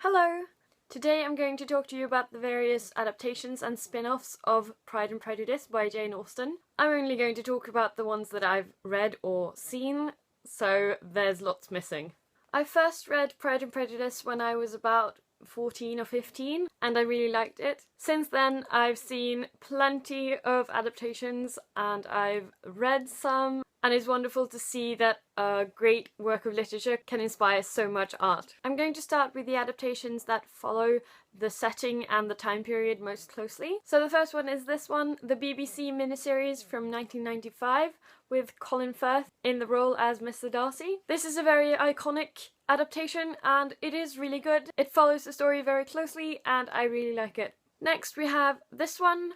Hello! Today I'm going to talk to you about the various adaptations and spin-offs of Pride and Prejudice by Jane Austen. I'm only going to talk about the ones that I've read or seen, so there's lots missing. I first read Pride and Prejudice when I was about 14 or 15 and I really liked it. Since then I've seen plenty of adaptations and I've read some, and it's wonderful to see that a great work of literature can inspire so much art. I'm going to start with the adaptations that follow the setting and the time period most closely. So the first one is this one, the BBC miniseries from 1995 with Colin Firth in the role as Mr. Darcy. This is a very iconic adaptation and it is really good. It follows the story very closely and I really like it. Next we have this one.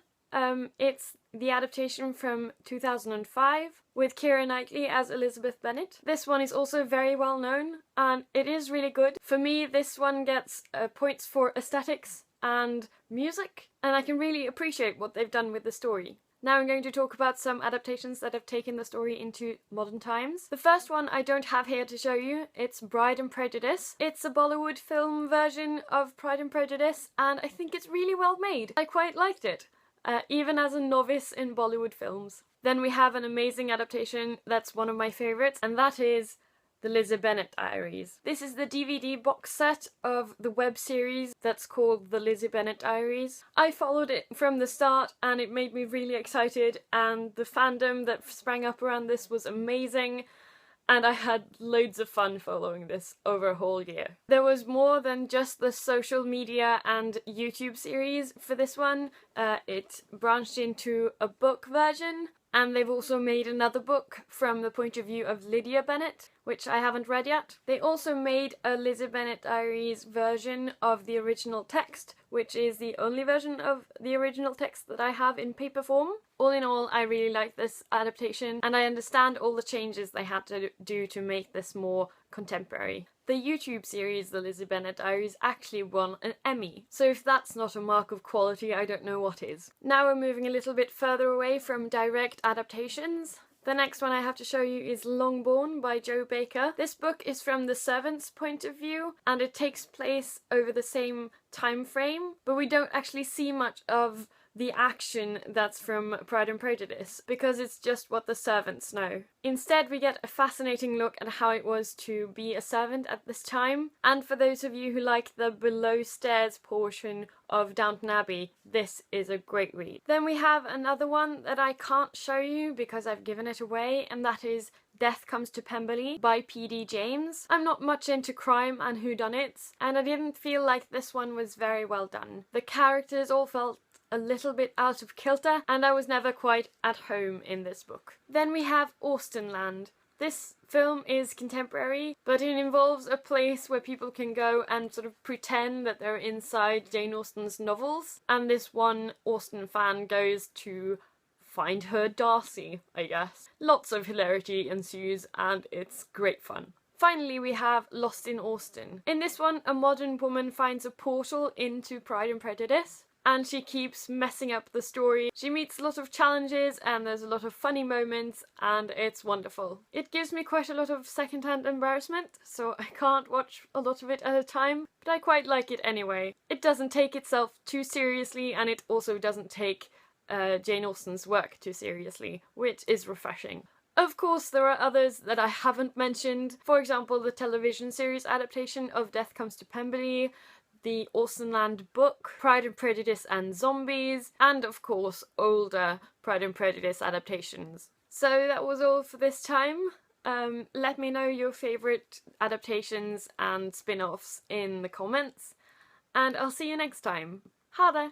It's the adaptation from 2005 with Keira Knightley as Elizabeth Bennet. This one is also very well known and it is really good. For me, this one gets points for aesthetics and music, and I can really appreciate what they've done with the story. Now I'm going to talk about some adaptations that have taken the story into modern times. The first one I don't have here to show you. It's Pride and Prejudice. It's a Bollywood film version of Pride and Prejudice and I think it's really well made. I quite liked it. Even as a novice in Bollywood films. Then we have an amazing adaptation that's one of my favourites, and that is the Lizzie Bennet Diaries. This is the DVD box set of the web series that's called the Lizzie Bennet Diaries. I followed it from the start and it made me really excited, and the fandom that sprang up around this was amazing. And I had loads of fun following this over a whole year. There was more than just the social media and YouTube series for this one. It branched into a book version, and they've also made another book from the point of view of Lydia Bennet, which I haven't read yet. They also made a Lizzie Bennet Diaries version of the original text, which is the only version of the original text that I have in paper form. All in all, I really like this adaptation and I understand all the changes they had to do to make this more contemporary. The YouTube series, the Lizzie Bennet Diaries, actually won an Emmy, so if that's not a mark of quality, I don't know what is. Now we're moving a little bit further away from direct adaptations. The next one I have to show you is Longbourn by Joe Baker. This book is from the servant's point of view and it takes place over the same time frame, but we don't actually see much of the action that's from Pride and Prejudice because it's just what the servants know. Instead, we get a fascinating look at how it was to be a servant at this time, and for those of you who like the below stairs portion of Downton Abbey, this is a great read. Then we have another one that I can't show you because I've given it away, and that is Death Comes to Pemberley by P.D. James. I'm not much into crime and whodunits, and I didn't feel like this one was very well done. The characters all felt a little bit out of kilter, and I was never quite at home in this book. Then we have Austenland. This film is contemporary, but it involves a place where people can go and sort of pretend that they're inside Jane Austen's novels, and this one Austen fan goes to find her Darcy, I guess. Lots of hilarity ensues and it's great fun. Finally, we have Lost in Austen. In this one, a modern woman finds a portal into Pride and Prejudice, and she keeps messing up the story. She meets a lot of challenges and there's a lot of funny moments and it's wonderful. It gives me quite a lot of second-hand embarrassment, so I can't watch a lot of it at a time, but I quite like it anyway. It doesn't take itself too seriously and it also doesn't take Jane Austen's work too seriously, which is refreshing. Of course, there are others that I haven't mentioned. For example, the television series adaptation of Death Comes to Pemberley, the Austenland book, Pride and Prejudice and Zombies, and of course older Pride and Prejudice adaptations. So that was all for this time. Let me know your favourite adaptations and spin-offs in the comments, and I'll see you next time. Ha there!